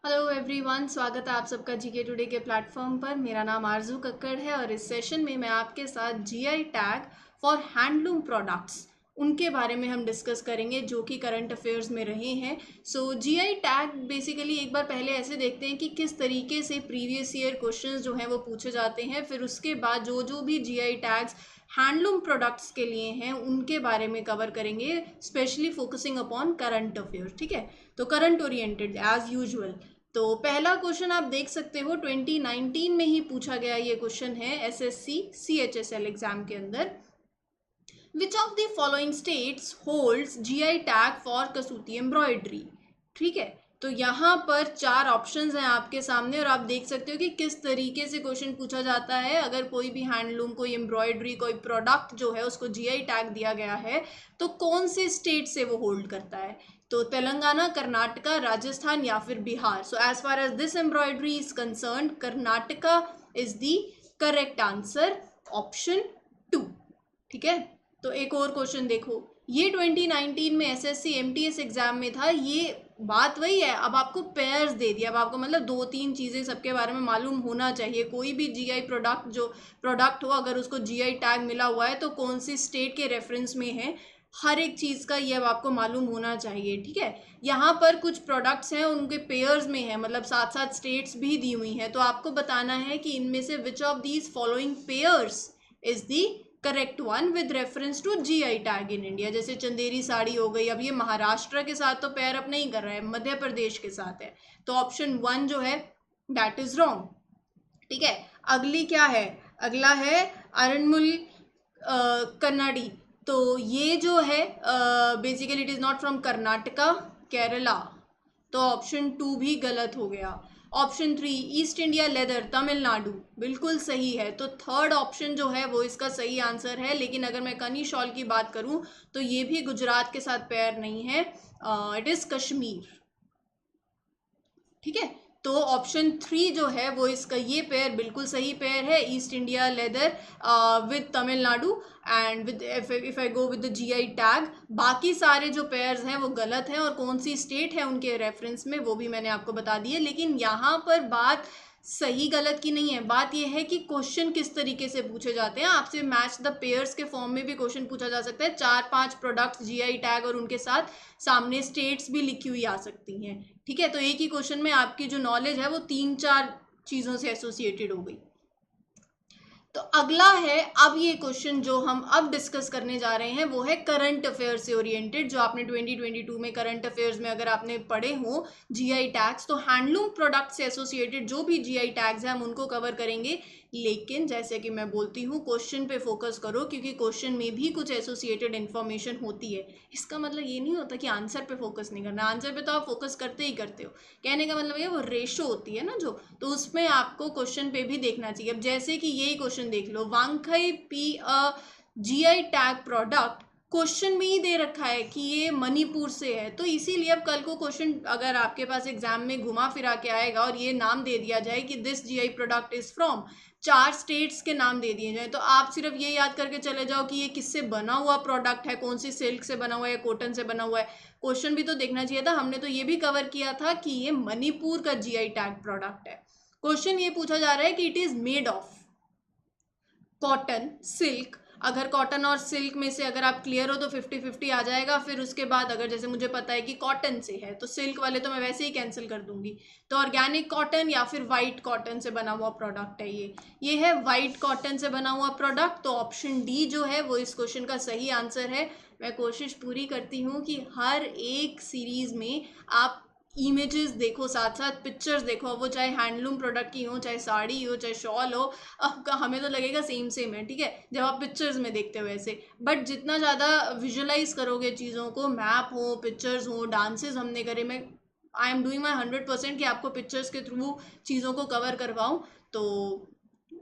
Hello everyone, स्वागत है आप सबका जीके टुडे के प्लेटफॉर्म पर। मेरा नाम आरजू कक्कड़ है और इस सेशन में मैं आपके साथ GI tag for handloom products उनके बारे में हम डिस्कस करेंगे जो कि करंट अफेयर्स में रहे हैं। सो जीआई टैग बेसिकली एक बार पहले ऐसे देखते हैं कि किस तरीके से प्रीवियस ईयर क्वेश्चंस जो हैं वो पूछे जाते हैं, फिर उसके बाद जो जो भी जीआई टैग्स हैंडलूम प्रोडक्ट्स के लिए हैं उनके बारे में कवर करेंगे, specially focusing upon current affairs. ठीक है, तो करंट ओरिएंटेड एज यूजुअल। तो पहला क्वेश्चन आप देख सकते हो 2019 में ही पूछा गया ये क्वेश्चन है एसएससी सीएचएसएल एग्जाम के अंदर। Which of the following states holds GI tag for Kasuti embroidery. ठीक है, तो यहाँ पर चार ऑप्शंस हैं आपके सामने और आप देख सकते हो कि किस तरीके से क्वेश्चन पूछा जाता है। अगर कोई भी हैंडलूम, कोई एम्ब्रॉयडरी, कोई प्रोडक्ट जो है उसको जीआई टैग दिया गया है तो कौन से स्टेट से वो होल्ड करता है। तो तेलंगाना, कर्नाटका, राजस्थान या फिर Bihar. So as far as this embroidery is concerned, Karnataka is the correct answer, option 2। ठीक है, तो एक और क्वेश्चन देखो, ये 2019 में एसएससी एमटीएस एग्जाम में था। ये बात वही है, अब आपको पेयर्स दे दिया, अब आपको मतलब दो तीन चीज़ें सबके बारे में मालूम होना चाहिए। कोई भी जीआई प्रोडक्ट जो प्रोडक्ट हो, अगर उसको जीआई टैग मिला हुआ है तो कौन सी स्टेट के रेफरेंस में है, हर एक चीज़ का ये अब आपको मालूम होना चाहिए। ठीक है, यहाँ पर कुछ प्रोडक्ट्स हैं उनके पेयर्स में है, मतलब साथ साथ स्टेट्स भी दी हुई हैं, तो आपको बताना है कि इनमें से which of these following pairs is the correct one with reference to GI tag in India. जैसे चंदेरी साड़ी हो गई, अब ये महाराष्ट्र के साथ तो पेयर अप नहीं कर रहा है, मध्य प्रदेश के साथ है, तो ऑप्शन 1 जो है दैट इज रॉन्ग। ठीक है, अगली क्या है, अगला है अरनमुल कन्नाडी। तो ये जो है basically it is not from Karnataka, Kerala, तो ऑप्शन 2 भी गलत हो गया। Option 3 east India leather, Tamil Nadu, बिल्कुल सही है। तो थर्ड ऑप्शन जो है वो इसका सही आंसर है। लेकिन अगर मैं कनी शॉल की बात करूं तो ये भी गुजरात के साथ पेयर नहीं है, इट इज कश्मीर। ठीक है, तो ऑप्शन 3 जो है वो इसका ये पेयर बिल्कुल सही पेयर है, east India lather with Tamil Nadu and with if I go with the GI tag. बाकी सारे जो पेयर्स हैं वो गलत हैं और कौन सी स्टेट है उनके रेफरेंस में वो भी मैंने आपको बता दी है। लेकिन यहाँ पर बात सही गलत की नहीं है, बात यह है कि क्वेश्चन किस तरीके से पूछे जाते हैं। आपसे मैच द पेयर्स के फॉर्म में भी क्वेश्चन पूछा जा सकता है, 4-5 प्रोडक्ट्स जीआई टैग और उनके साथ सामने स्टेट्स भी लिखी हुई आ सकती हैं। ठीक है, तो एक ही क्वेश्चन में आपकी जो नॉलेज है वो 3-4 चीज़ों से एसोसिएटेड हो गई। तो अगला है, अब ये क्वेश्चन जो हम अब डिस्कस करने जा रहे हैं वो है करंट अफेयर से ओरिएंटेड, जो आपने 2022 में करंट अफेयर्स में अगर आपने पढ़े हो जीआई टैग्स, तो हैंडलूम प्रोडक्ट से एसोसिएटेड जो भी जीआई टैग्स हैं हम उनको कवर करेंगे। लेकिन जैसे कि मैं बोलती हूँ, क्वेश्चन पे फोकस करो, क्योंकि क्वेश्चन में भी कुछ एसोसिएटेड इन्फॉर्मेशन होती है। इसका मतलब ये नहीं होता कि आंसर पे फोकस नहीं करना, आंसर पे तो आप फोकस करते ही करते हो। कहने का मतलब ये वो रेशो होती है ना जो, तो उसमें आपको क्वेश्चन पे भी देखना चाहिए। अब जैसे कि यही क्वेश्चन देख लो, वांगखई पी अ जीआई टैग प्रोडक्ट, क्वेश्चन में ही दे रखा है कि ये मणिपुर से है, तो इसीलिए अब कल को क्वेश्चन अगर आपके पास एग्जाम में घुमा फिरा के आएगा और ये नाम दे दिया जाए कि this GI product is from 4 states के नाम दे दिए जाए, तो आप सिर्फ ये याद करके चले जाओ कि ये किससे बना हुआ प्रोडक्ट है, कौन सी सिल्क से बना हुआ है, कॉटन से बना हुआ है। क्वेश्चन भी तो देखना चाहिए था, हमने तो ये भी कवर किया था कि ये मणिपुर का जीआई टैग प्रोडक्ट है। क्वेश्चन ये पूछा जा रहा है कि it is made of cotton, silk. अगर कॉटन और सिल्क में से अगर आप क्लियर हो तो 50-50 आ जाएगा। फिर उसके बाद अगर जैसे मुझे पता है कि कॉटन से है तो सिल्क वाले तो मैं वैसे ही कैंसिल कर दूंगी, तो ऑर्गेनिक कॉटन या फिर वाइट कॉटन से बना हुआ प्रोडक्ट है ये है वाइट कॉटन से बना हुआ प्रोडक्ट। तो ऑप्शन डी जो है वो इस क्वेश्चन का सही आंसर है। मैं कोशिश पूरी करती हूँ कि हर एक सीरीज में आप इमेजेस देखो, साथ साथ पिक्चर्स देखो, वो चाहे हैंडलूम प्रोडक्ट की हो, चाहे साड़ी हो, चाहे शॉल हो, अब हमें तो लगेगा सेम सेम है। ठीक है, जब आप पिक्चर्स में देखते हो ऐसे, बट जितना ज़्यादा विजुअलाइज करोगे चीज़ों को, मैप हो, पिक्चर्स हो, डांसेस हमने करे, मैं आई एम डूइंग माई 100% कि आपको पिक्चर्स के थ्रू चीज़ों को कवर करवाऊँ। तो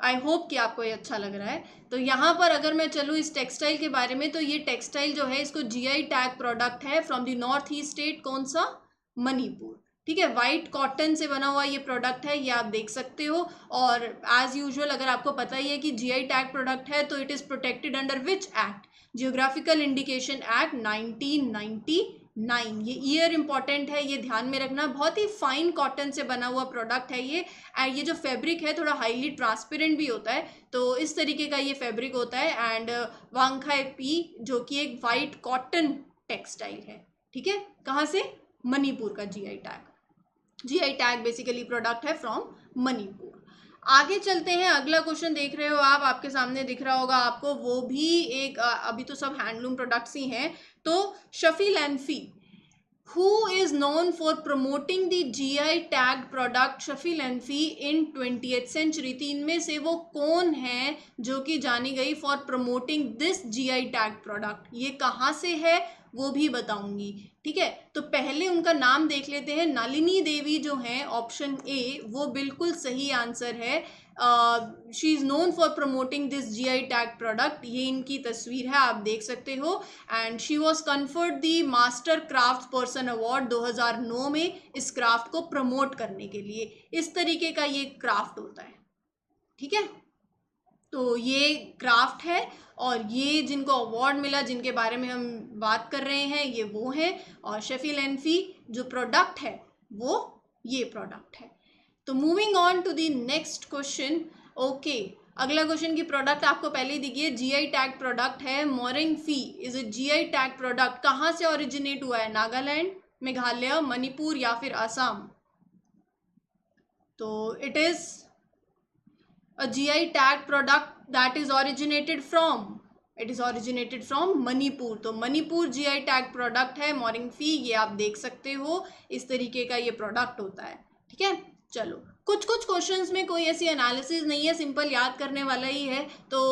आई होप कि आपको ये अच्छा लग रहा है। तो यहाँ पर अगर मैं चलूँ इस टेक्सटाइल के बारे में, तो ये टेक्सटाइल जो है इसको जीआई टैग प्रोडक्ट है from the north east state, कौन सा, मणिपुर। ठीक है, वाइट कॉटन से बना हुआ ये प्रोडक्ट है, ये आप देख सकते हो। और एज यूजुअल अगर आपको पता ही है कि जीआई टैग प्रोडक्ट है तो it is protected under which act, geographical indication act 1999। 9। ये ईयर इंपॉर्टेंट है, ये ध्यान में रखना। बहुत ही फाइन कॉटन से बना हुआ प्रोडक्ट है ये, एंड ये जो फैब्रिक है थोड़ा हाईली ट्रांसपेरेंट भी होता है, तो इस तरीके का ये फैब्रिक होता है। एंड वांगखाई पी जो कि एक वाइट कॉटन टेक्सटाइल है, ठीक है। कहाँ से? मणिपुर का GI tag. GI tag basically product है फ्रॉम मणिपुर। आगे चलते हैं, अगला क्वेश्चन देख रहे हो आप, आपके सामने दिख रहा होगा आपको, वो भी एक अभी तो सब हैंडलूम प्रोडक्ट्स ही हैं। तो Shafi लैनफी, who is known for promoting the GI tagged product Shafi लैनफी in 20th century? तीन में से वो कौन है जो कि जानी गई for promoting this GI tag product? ये कहाँ से है वो भी बताऊंगी, ठीक है। तो पहले उनका नाम देख लेते हैं। नलिनी देवी जो है, ऑप्शन ए वो बिल्कुल सही आंसर है। She is known for promoting this GI tag product. ये इनकी तस्वीर है, आप देख सकते हो। And she was conferred the master craft person award 2009 में इस क्राफ्ट को प्रमोट करने के लिए। इस तरीके का ये क्राफ्ट होता है, ठीक है। तो ये क्राफ्ट है, और ये जिनको अवार्ड मिला, जिनके बारे में हम बात कर रहे हैं, ये वो हैं। और शफी लैनफी जो प्रोडक्ट है वो ये प्रोडक्ट है। तो moving on to the next question. Okay, अगला क्वेश्चन की प्रोडक्ट आपको पहले ही दिखी है, जीआई टैग प्रोडक्ट है मोरिंग फी। Is a GI tag product. कहाँ से ओरिजिनेट हुआ है? नागालैंड, मेघालय, मणिपुर या फिर असम? तो it is a GI tag product that is originated from, it is originated from Manipur. तो मणिपुर GI टैग प्रोडक्ट है मोरिंग फी, ये आप देख सकते हो। इस तरीके का ये प्रोडक्ट होता है, ठीक है। चलो, कुछ कुछ क्वेश्चंस में कोई ऐसी एनालिसिस नहीं है, सिंपल याद करने वाला ही है। तो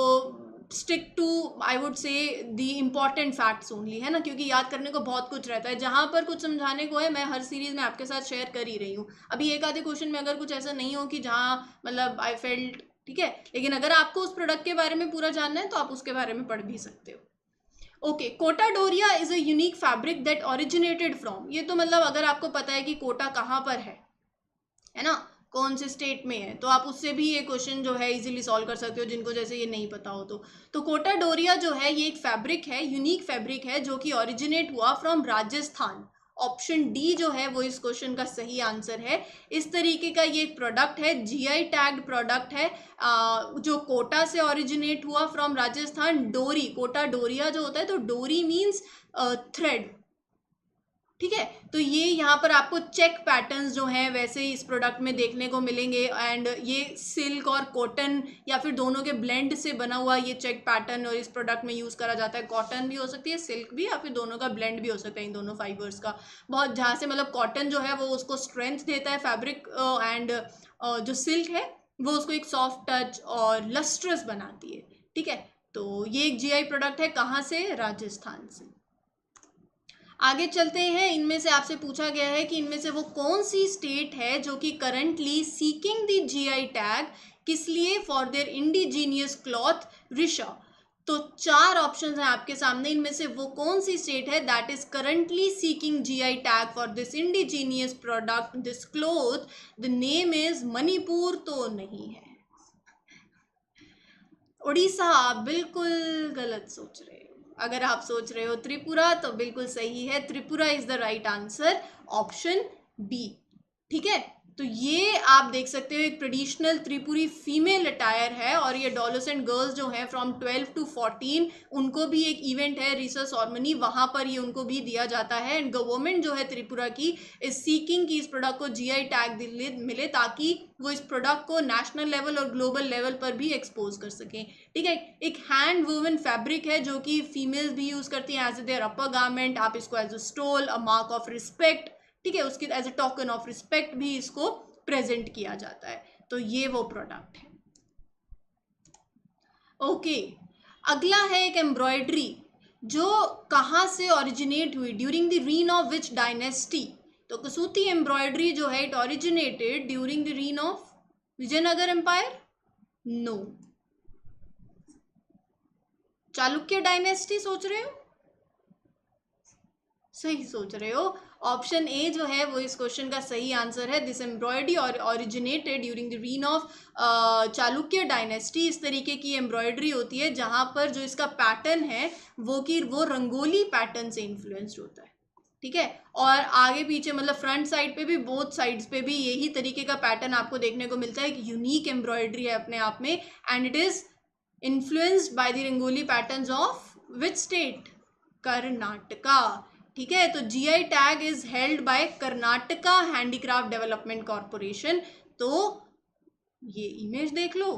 stick to, I would say, the important facts only, है ना, क्योंकि याद करने को बहुत कुछ रहता है। जहाँ पर कुछ समझाने को है, मैं हर सीरीज में आपके साथ शेयर कर ही रही हूँ। अभी एक आधे क्वेश्चन में अगर कुछ ऐसा नहीं हो कि जहाँ मतलब आई फेल्ट, ठीक है, लेकिन अगर आपको उस प्रोडक्ट के बारे में पूरा जानना है तो आप उसके बारे में पढ़ भी सकते हो। Okay, Kota Doria is a unique fabric that originated from. ये तो मतलब अगर आपको पता है कि कोटा कहाँ पर है ना, कौन से स्टेट में है, तो आप उससे भी ये क्वेश्चन जो है इजीली सॉल्व कर सकते हो, जिनको जैसे ये नहीं पता हो तो कोटा डोरिया जो है ये एक फैब्रिक है, यूनिक फैब्रिक है, जो कि ओरिजिनेट हुआ फ्रॉम राजस्थान। ऑप्शन डी जो है वो इस क्वेश्चन का सही आंसर है। इस तरीके का ये एक प्रोडक्ट है, जीआई टैग्ड प्रोडक्ट है, जो कोटा से ओरिजिनेट हुआ फ्रॉम राजस्थान। डोरी, कोटा डोरिया जो होता है, तो डोरी मीन्स थ्रेड, ठीक है। तो ये यहाँ पर आपको चेक पैटर्न्स जो हैं वैसे ही इस प्रोडक्ट में देखने को मिलेंगे। एंड ये सिल्क और कॉटन या फिर दोनों के ब्लेंड से बना हुआ ये चेक पैटर्न और इस प्रोडक्ट में यूज़ करा जाता है। कॉटन भी हो सकती है, सिल्क भी, या फिर दोनों का ब्लेंड भी हो सकता है, इन दोनों फाइबर्स का। बहुत जहाँ से मतलब कॉटन जो है वो उसको स्ट्रेंथ देता है फैब्रिक, एंड जो सिल्क है वो उसको एक सॉफ्ट टच और लस्ट्रस बनाती है, ठीक है। तो ये एक जीआई प्रोडक्ट है, कहाँ से? राजस्थान से। आगे चलते हैं, इनमें से आपसे पूछा गया है कि इनमें से वो कौन सी स्टेट है जो कि currently seeking the GI tag, किस लिए? For their indigenous cloth Risha. तो 4 ऑप्शन हैं आपके सामने, इनमें से वो कौन सी स्टेट है that is currently seeking GI tag for this indigenous product, this cloth? The name is Manipur तो नहीं है। उड़ीसा, बिल्कुल गलत सोच रहे हो। अगर आप सोच रहे हो त्रिपुरा तो बिल्कुल सही है, Tripura is the right answer, option B, ठीक है। तो ये आप देख सकते हो एक ट्रेडिशनल त्रिपुरी फीमेल अटायर है, और ये एडोलेसेंट गर्ल्स जो हैं फ्रॉम 12 to 14, उनको भी एक इवेंट है रिसर्च सेरेमनी, वहाँ पर ये उनको भी दिया जाता है। एंड गवर्नमेंट जो है त्रिपुरा की इस सीकिंग की इस प्रोडक्ट को जीआई टैग मिले, ताकि वो इस प्रोडक्ट को नेशनल लेवल और ग्लोबल लेवल पर भी एक्सपोज कर सकें, ठीक है। एक हैंड वूवन फैब्रिक है जो कि फीमेल्स भी यूज करती हैं एज देयर अपर गारमेंट। आप इसको as a stole, a mark of respect, ठीक है, उसकी as a token of respect भी इसको प्रेजेंट किया जाता है। तो ये वो प्रोडक्ट है। ओके, अगला है एक एम्ब्रॉयडरी जो कहाँ से ओरिजिनेट हुई, during the reign of which dynasty? तो कसूती एम्ब्रॉयडरी जो है it originated during the reign of Vijayanagar empire? No. Chalukya dynasty सोच रहे हो? सही सोच रहे हो, ऑप्शन ए जो है वो इस क्वेश्चन का सही आंसर है। This embroidery originated during the reign of Chalukya dynasty. इस तरीके की एम्ब्रॉयडरी होती है जहाँ पर जो इसका पैटर्न है वो रंगोली पैटर्न से इन्फ्लुएंस्ड होता है, ठीक है। और आगे पीछे मतलब फ्रंट साइड पे भी, बोथ साइड्स पे भी यही तरीके का पैटर्न आपको देखने को मिलता है। एक यूनिक एम्ब्रॉयडरी है अपने आप में, and it is influenced by the rangoli patterns of which state? Karnataka. ठीक है, तो GI tag is held by Karnataka handicraft development corporation. तो ये इमेज देख लो,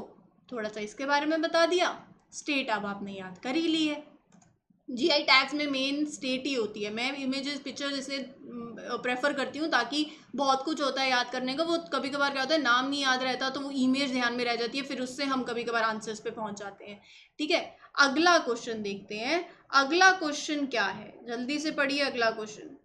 थोड़ा सा इसके बारे में बता दिया। स्टेट अब आपने याद कर ही ली है। जीआई टैग्स में मेन स्टेट ही होती है। मैं इमेजेस पिक्चर्स इसलिए प्रेफर करती हूँ ताकि बहुत कुछ होता है याद करने का, वो कभी कभार क्या होता है नाम नहीं याद रहता तो वो इमेज ध्यान में रह जाती है, फिर उससे हम कभी कभार आंसर्स पे पहुंच जाते हैं। ठीक है, अगला क्वेश्चन देखते हैं। अगला क्वेश्चन क्या है, जल्दी से पढ़िए अगला question.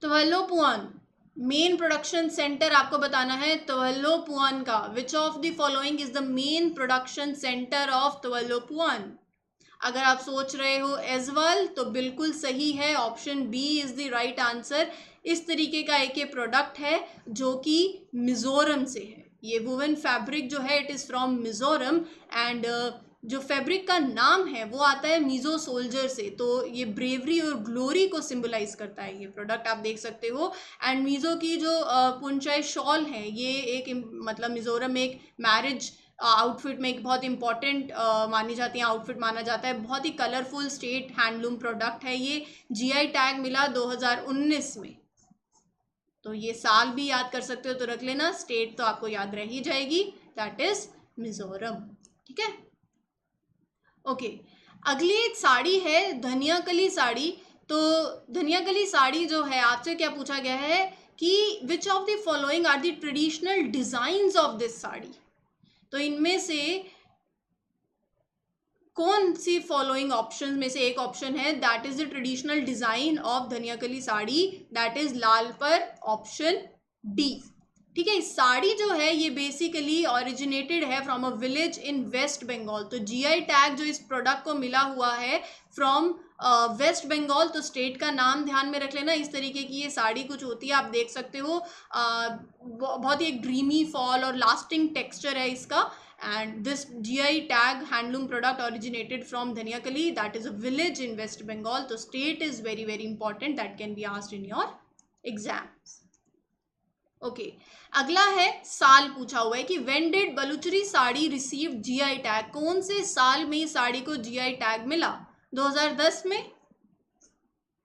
Tawlhlohpuan main production centre आपको बताना है तवल्लोपुआन का। Which of the following is the main production centre of Tawlhlohpuan? अगर आप सोच रहे हो एजवाल तो बिल्कुल सही है, option B is the right answer. इस तरीके का एक ये प्रोडक्ट है जो कि मिजोरम से है। ये वुवन फैब्रिक जो है it is from Mizoram, and जो फैब्रिक का नाम है वो आता है मिजो सोल्जर से। तो ये ब्रेवरी और ग्लोरी को सिंबलाइज करता है ये प्रोडक्ट, आप देख सकते हो। एंड मिजो की जो पुंचाई शॉल है ये एक मतलब मिजोरम में एक मैरिज आउटफिट में एक बहुत इंपॉर्टेंट मानी जाती है, आउटफिट माना जाता है। बहुत ही कलरफुल स्टेट हैंडलूम प्रोडक्ट है ये। जीआई टैग मिला 2019 में। तो ये साल भी याद कर सकते हो तो रख लेना, स्टेट तो आपको याद रह ही जाएगी, दैट इज मिजोरम। ठीक है, ओके। अगली एक साड़ी है धनियाकली साड़ी। तो धनियाकली साड़ी जो है आपसे क्या पूछा गया है कि which of the following are the traditional designs of this sari? तो इनमें से कौन सी फॉलोइंग ऑप्शन में से एक ऑप्शन है that is the traditional design of Dhaniakhali sari? That is लाल पर ऑप्शन डी। ठीक है, साड़ी जो है ये बेसिकली ओरिजिनेटेड है from a village in West Bengal. तो जीआई टैग जो इस प्रोडक्ट को मिला हुआ है फ्रॉम वेस्ट बंगाल, तो स्टेट का नाम ध्यान में रख लेना। इस तरीके की ये साड़ी कुछ होती है, आप देख सकते हो। बहुत ही एक ड्रीमी फॉल और लास्टिंग टेक्सचर है इसका। And this GI tag handloom product originated from Dhaniakali, that is a village in West Bengal. So state is very very important, that can be asked in your exams. Okay, अगला है साल पूछा हुआ है कि when did बलुचरी sari receive GI tag? कौन से साल में साड़ी को GI tag मिला? 2010 में?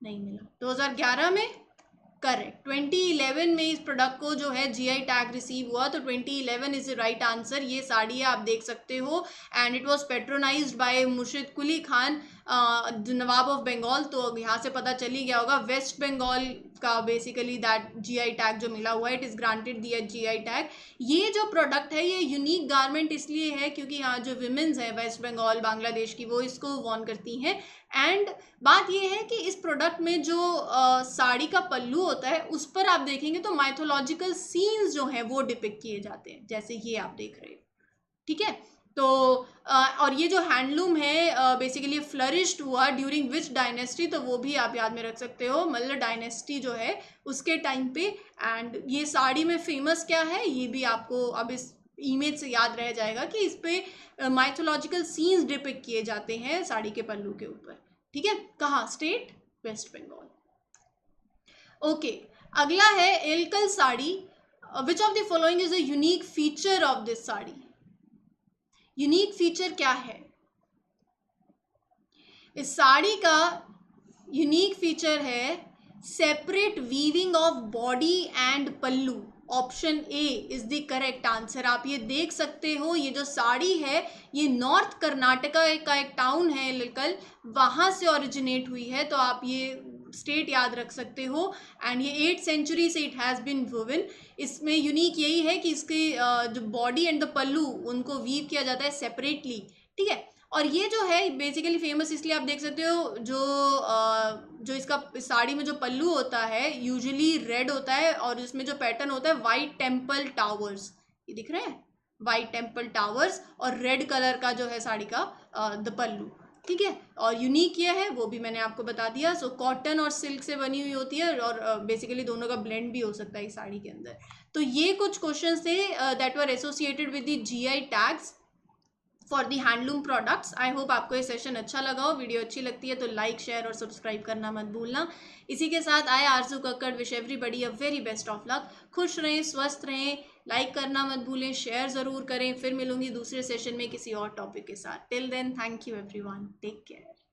नहीं मिला। 2011 में? करेक्ट। 2011 में इस प्रोडक्ट को जो है जीआई टैग रिसीव हुआ, तो 2011 इज द राइट आंसर। ये साड़ी है, आप देख सकते हो, एंड इट वाज पेट्रोनाइज्ड बाय मुर्शिद कुली खान नवाब ऑफ बंगाल। तो यहाँ से पता चल ही गया होगा वेस्ट बंगाल का बेसिकली दैट जीआई टैग जो मिला हुआ है, इट इज़ ग्रांटेड दिया जीआई टैग। ये जो प्रोडक्ट है ये यूनिक गारमेंट इसलिए है क्योंकि यहाँ जो विमेंस हैं वेस्ट बंगाल बांग्लादेश की वो इसको वॉन करती हैं। एंड बात ये है कि इस प्रोडक्ट में जो साड़ी का पल्लू होता है उस पर आप देखेंगे तो माइथोलॉजिकल सीन्स जो हैं वो डिपिक्ट किए जाते हैं, जैसे ये आप देख रहे हो। ठीक है, तो और ये जो हैंडलूम है बेसिकली फ्लरिश्ड हुआ ड्यूरिंग विच डायनेस्टी? तो वो भी आप याद में रख सकते हो, मल्ल डायनेस्टी जो है उसके टाइम पे। एंड ये साड़ी में फेमस क्या है ये भी आपको अब इस इमेज से याद रह जाएगा कि इस पे माइथोलॉजिकल सीन्स डिपिक्ट किए जाते हैं साड़ी के पल्लू के ऊपर। ठीक है, कहाँ? State waste Bengal. ओके, अगला है Ilkal sari. Which of the following is a unique feature of this sari? Unique feature क्या है इस साड़ी का? यूनिक फीचर है separate weaving of body and pallu. Option A is the correct answer. आप ये देख सकते हो, ये जो साड़ी है ये नॉर्थ कर्नाटका का एक टाउन है एलकल, वहाँ से ओरिजिनेट हुई है। तो आप ये स्टेट याद रख सकते हो। एंड ये 8th सेंचुरी से इट हैज़ बिन वुवन। इसमें यूनिक यही है कि इसके जो बॉडी एंड द पल्लू उनको वीव किया जाता है सेपरेटली। ठीक है, और ये जो है बेसिकली फेमस इसलिए आप देख सकते हो, जो इसका साड़ी में जो पल्लू होता है यूजुअली रेड होता है और इसमें जो पैटर्न होता है वाइट टेम्पल टावर्स, ये दिख रहे हैं वाइट टेम्पल टावर्स, और रेड कलर का जो है साड़ी का द पल्लू। ठीक है, और यूनिक ये है वो भी मैंने आपको बता दिया। सो कॉटन और सिल्क से बनी हुई होती है और बेसिकली दोनों का ब्लेंड भी हो सकता है इस साड़ी के अंदर। तो ये कुछ क्वेश्चंस थे that were associated with the GI tags. For the handloom products. I hope आपको ये सेशन अच्छा लगा हो। वीडियो अच्छी लगती है तो लाइक, शेयर और सब्सक्राइब करना मत भूलना। इसी के साथ आई आरजू Kakkar wish everybody a very best of luck. खुश रहें, स्वस्थ रहें, लाइक करना मत भूलें, शेयर ज़रूर करें। फिर मिलूंगी दूसरे सेशन में किसी और टॉपिक के साथ। Till then, thank you everyone, take care.